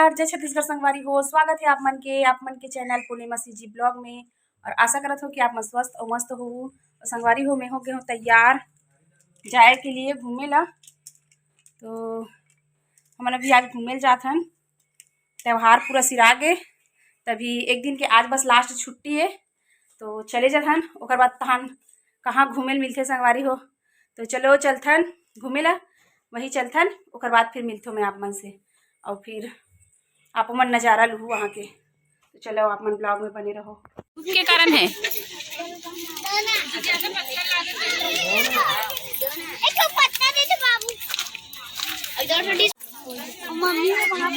नमस्कार, जय छत्तीसगढ़ संगवारी हो। स्वागत है आप मन के चैनल पूर्णिमा सीजी ब्लॉग में। और आशा करत हो कि आप मन स्वस्थ और मस्त हो। संगवारी हो, मैं हो गए हूँ तैयार जाए के लिए घूमे ला। तो हमन अभी आज घूमे जात हन। त्यौहार पूरा सिरा गे, तभी एक दिन के आज बस लास्ट छुट्टी है तो चले जाथन। ओकर बाद तहन कहाँ घूमे मिलते संगवारी हो, तो चलो चलथन घूमे ला। वही चलथन, ओकर बाद फिर मिलथो मैं आप मन से और फिर आप मन नज़ारा लूँ वहाँ के। तो चलो आप मन ब्लॉग में बने रहो। के कारण है मम्मी वहाँ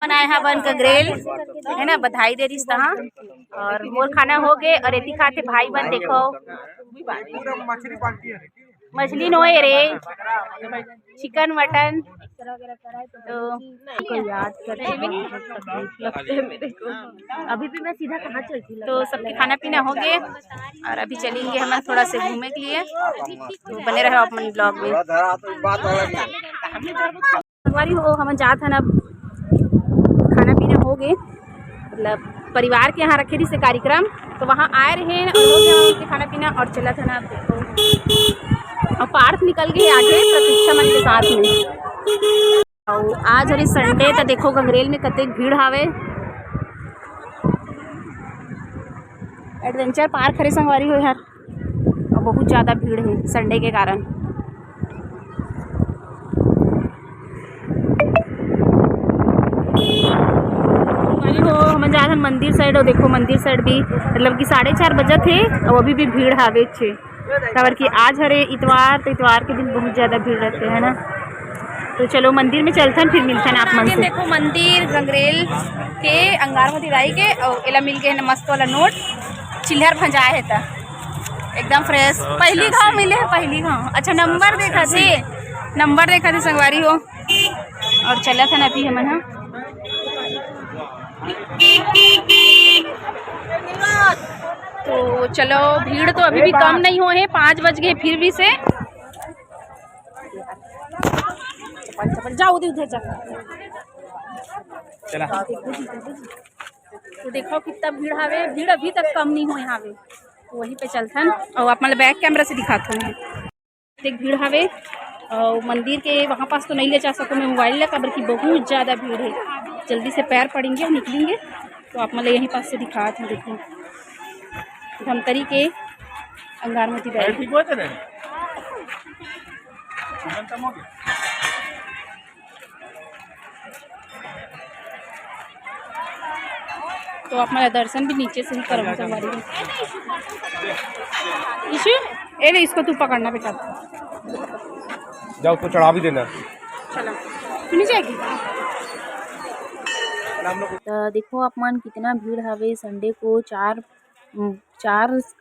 बनाए हैं बन का ग्रेल है ना, बधाई दे रही तहाँ। और मोर खाना हो गए और एती खाते भाई बन देखो मछली नोए रे, चिकन मटन। तो याद करते हैं मेरे को, अभी भी मैं सीधा कहाँ चलती। तो सबके खाना पीना हो गए और अभी चलेंगे हम थोड़ा से घूमने के लिए। तो बने रहो अपने ब्लॉग में। संगवारी हो, हम जात हन अब खाना पीना हो गए, मतलब परिवार के यहाँ रखे रही से कार्यक्रम, तो वहाँ आए रहे और हो गया उनके खाना पीना और चला था ना। देखो और पार्थ निकल गए आगे प्रतीक्षा मन के साथ में। और आज हरी संडे, तो देखो गंगरेल में कतई भीड़ हावे। एडवेंचर पार्क हरे संगवारी हो यार, और बहुत ज़्यादा भीड़ है संडे के कारण। हम जा रहे मंदिर साइड, और देखो मंदिर साइड भी मतलब कि 4:30 बजे थे और अभी भी भीड़ हावे छे। खबर कि आज हरे इतवार, तो इतवार के दिन बहुत ज़्यादा भीड़ रहते हैं ना। तो चलो मंदिर में चलथन, फिर मिलथन आप मन से। देखो मंदिर गंगरेल के अंगारमती दाई के, और एला मिल गए मस्त वाला नोट चिल्हर भंजाए है था एकदम फ्रेश। पहली घाव मिले है, पहली घाव। अच्छा नंबर देखा थे संगवारी हो। और चला था अभी हमन हाँ। तो चलो भीड़ तो अभी भी कम नहीं हुए हैं, 5 बज गए फिर भी से। जाओ उधर जा। तो देखो कितना भीड़ हावे, भीड़ अभी तक कम नहीं हुए हावे। तो वहीं पे चलथन और आप मतलब बैक कैमरा से दिखाता हूँ। देख भीड़ हावे और मंदिर के वहाँ पास तो नहीं ले जा सकूँ मैं मोबाइल ले, खबर की बहुत ज़्यादा भीड़ है। जल्दी से पैर पड़ेंगे और निकलेंगे, तो आप मतलब यहीं पास से दिखाते हैं। देखो धमतरी के अंगारमती दाई। तो आप हमारा दर्शन भी नीचे से ही करो संगवारी में। इसको तू पकड़ना बेटा, जाओ तो चढ़ा भी देना। चलो सुनी जाएगी। तो देखो आप मन कितना भीड़ हवे संडे को। 4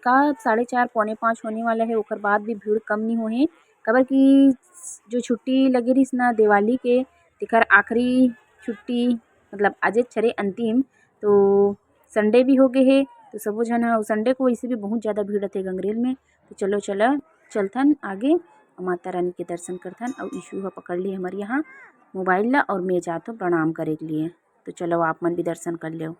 का 4:30 4:45 होने वाला है। ओकर बाद भी भीड़ कम नहीं होहे, खबर की जो छुट्टी लगे रही ना दिवाली के, तेकर आखिरी छुट्टी मतलब आज छरे अंतिम। तो संडे भी हो गए है, तो सबो जन संडे को वैसे भी बहुत ज़्यादा भीड़ रहते गंगरेल में। तो चलो चलथन आगे माता रानी के दर्शन करथन। और ईशु ह पकड़ ली हमारे यहाँ मोबाइल ला, और मैं जाता हूँ प्रणाम करे के लिए। तो चलो आप मन भी दर्शन कर लो।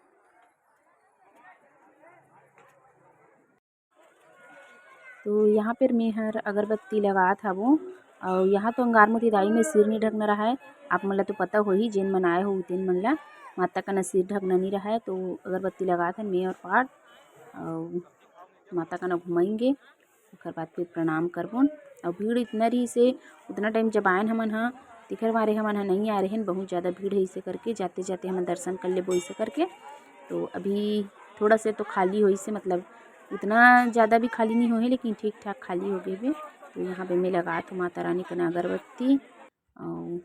तो यहाँ पर मैं हर अगरबत्ती लगात हूँ। और यहाँ तो अंगारमती दाई में सिर नहीं ढकना रहा है। आप मन ला तो पता हो ही, जिन मन आए हो तेन मन ला माता का न सिर ढकना नहीं रहा है। तो अगरबत्ती लगाते हैं मैं और पाठ, और माता का न घुमाएंगे, उसके बाद फिर प्रणाम करबो। और भीड़ इतना रही से उतना टाइम जब आयन हमन हाँ दिखर मारे हमन हाँ नहीं आ रहे हैं, बहुत ज़्यादा भीड़ है। इसे करके जाते जाते हम दर्शन कर ले इसे करके। तो अभी थोड़ा से तो खाली हो, इसे मतलब उतना ज़्यादा भी खाली नहीं हो है, लेकिन ठीक ठाक खाली हो गए। तो यहाँ पे मैं लगा तो माता रानी का अगरबत्ती और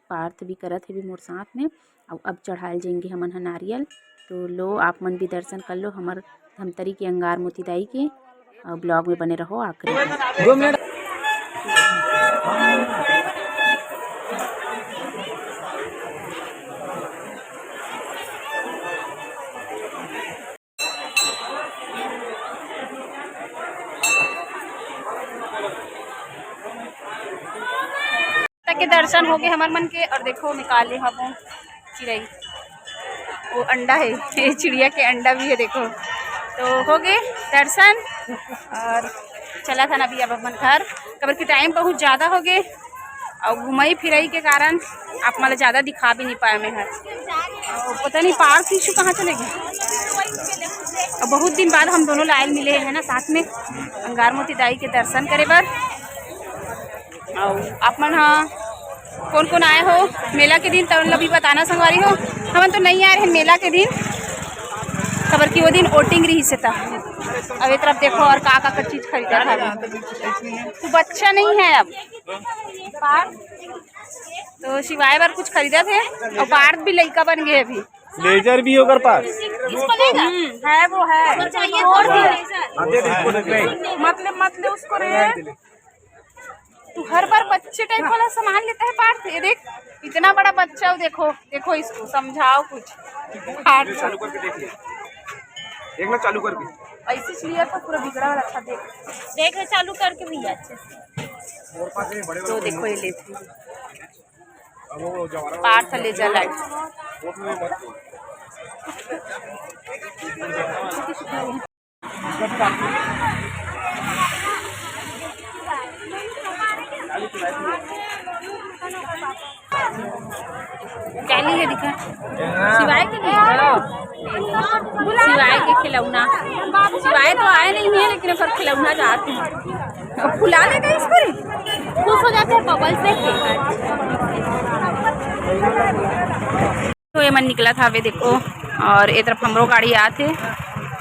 पार्थ भी करत है भी मोर साथ में। और अब चढ़ाए जाएंगे हमन हा नारियल। तो लो आप मन भी दर्शन कर लो हमार धमतरी के अंगारमती दाई के। और ब्लॉग में बने रहो आखिरी। के दर्शन हो गए हमार मन के। और देखो निकाले हम चिड़ई, वो अंडा है, ये चिड़िया के अंडा भी है देखो। तो हो गए दर्शन और चला था ना अभी अब अपन घर। कबर की टाइम बहुत ज़्यादा हो गए और घुमाई फिराई के कारण आप मतलब ज़्यादा दिखा भी नहीं पाए मैं घर। पता नहीं पार्क इशू कहाँ चले गए। और बहुत दिन बाद हम दोनों लायल मिले हैं ना साथ में अंगार मोती दाई के दर्शन करे बर। और आप मन हाँ कौन कौन आए हो मेला के दिन तब अभी बताना संगवारी हो। हम तो नहीं आए रहे मेला के दिन, खबर की वो दिन वोटिंग रही से था। अब एक तरफ देखो और का चीज़ खरीदा था। तो बच्चा नहीं है अब पार्क, तो शिवाय बार कुछ खरीदा थे और पार्क भी लड़का बन गए अभी। लेजर भी होकर पास है वो है मतलब उसको रे तू हर बार बच्चे टाइप वाला सामान लेता है पार्क। ये देख इतना बड़ा बच्चा हो, देखो देखो इसको समझाओ कुछ। चालू करके देखिए, देखना चालू करके ऐसे इसलिए तो पूरा बिगड़ा हुआ था। देख चालू करके भैया अच्छे से। तो देखो ये लेते पार्थ ले जा लाइट। क्या ली है दिखा शिवाय के लिए, शिवाय के खिलौना। शिवाय तो आए नहीं है लेकिन पर खिलौना जाते हैं। अब फुला लेगा इसको, खुश हो जाते हैं बबल से। तो ये मन निकला था वे देखो, और ये तरफ हमरो गाड़ी आते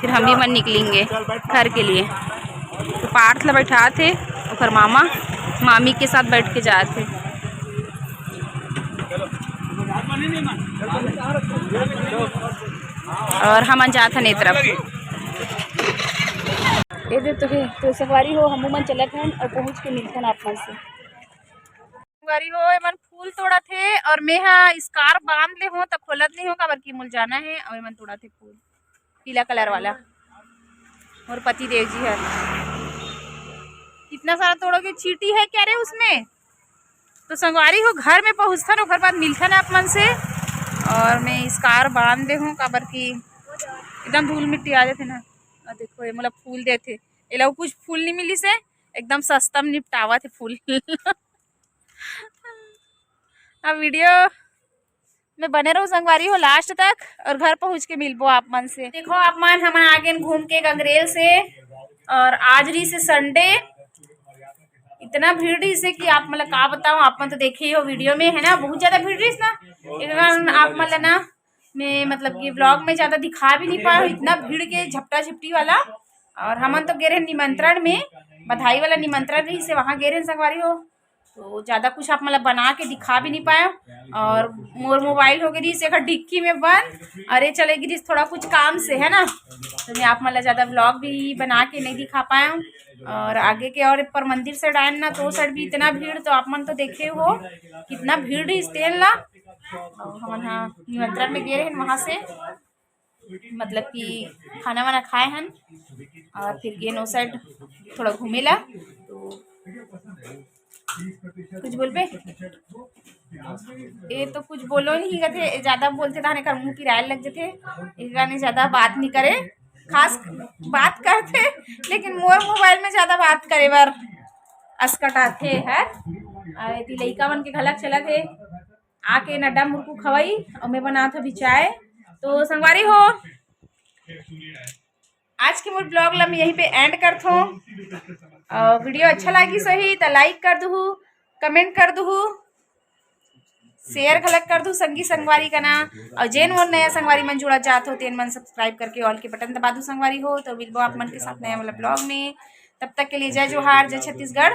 फिर हम भी मन निकलेंगे घर के लिए। तो पार्थ ला बैठा थे और मामा मामी के साथ बैठ के जाते। और हम जात हन तरफ ये दे तो सवारी हो हम मन चलत हन और पहुँच के मिलथन आप मन से। सवारी हो मन फूल तोड़ा थे और मैं स्कार्फ बांध ले हो तब खोलत नहीं हो काबर की मुल जाना है। और मन तोड़ा थे फूल पीला कलर वाला और पति देव जी है। कितना सारा तोड़ोगे, चीटी है क्या रे उसमें। तो संगवारी हो घर में पहुँचथन और बाद मिलथन आप मन से। और मैं स्कार्फ बांध दे हूँ काबर की एकदम धूल मिट्टी आ जाते ना। और देखो ये मतलब फूल देते ये लोग कुछ फूल नहीं मिली से एकदम सस्ता में निपटावा थे फूल। अब वीडियो में बने रहो संगवारी हो लास्ट तक और घर पहुंच के मिलबो आप मन से। देखो आप मन हम आगे घूम के गंगरेल से और आज रही से संडे इतना भीड़ रही से कि आप मतलब का बताऊं। आप मन तो देखे ही हो वीडियो में है ना, बहुत ज्यादा भीड़ रही ना। आप मतलब ना मैं मतलब कि व्लॉग में ज्यादा दिखा भी नहीं पाया इतना भीड़ के झपटा झपटी वाला। और हमन तो गए रहे निमंत्रण में, बधाई वाला निमंत्रण रही से वहाँ गए रहे संगवारी हो। तो ज़्यादा कुछ आप मतलब बना के दिखा भी नहीं पाया। और मोर मोबाइल हो गई से डिक्की में बंद, अरे चलेगी थोड़ा कुछ काम से है ना। तो मैं आप मतलब ज़्यादा व्लॉग भी बना के नहीं दिखा पाया हूँ। और आगे के और पर मंदिर से डायन ना तो साइड भी इतना भीड़, तो आप मन तो देखे हो कितना भीड़ इस तेल ला। हम हाँ निमंत्रण में गए रहे वहाँ से मतलब कि खाना वाना खाए हन और फिर गए नो साइड थोड़ा घूमेला। तो कुछ बोल पे ये तो कुछ बोलो नहीं करते, ज्यादा बोलते था कर मुँह किराए लग जाते। इस गाने ज्यादा बात नहीं करे, खास बात करते लेकिन मोर मोबाइल में ज्यादा बात करे बार अस्कटाथे है। लड़का बन के घलक चला थे आके नड्डा मुर्कू खवाई और मैं बना था चाय। तो संगवारी हो आज के मोर ब्लॉग ला मैं यहीं पे एंड करत हूँ। वीडियो अच्छा लगी सही तो लाइक कर दू, कमेंट कर दू, शेयर खलक कर दू संगी संगवारी का ना। और जेन और नया संगवारी मन जुड़ा जात हो तेन मन सब्सक्राइब करके ऑल के बटन दबा दू संगवारी हो। तो मिलबो आप मन के साथ नया वाला ब्लॉग में, तब तक के लिए जय जोहार, जय छत्तीसगढ़।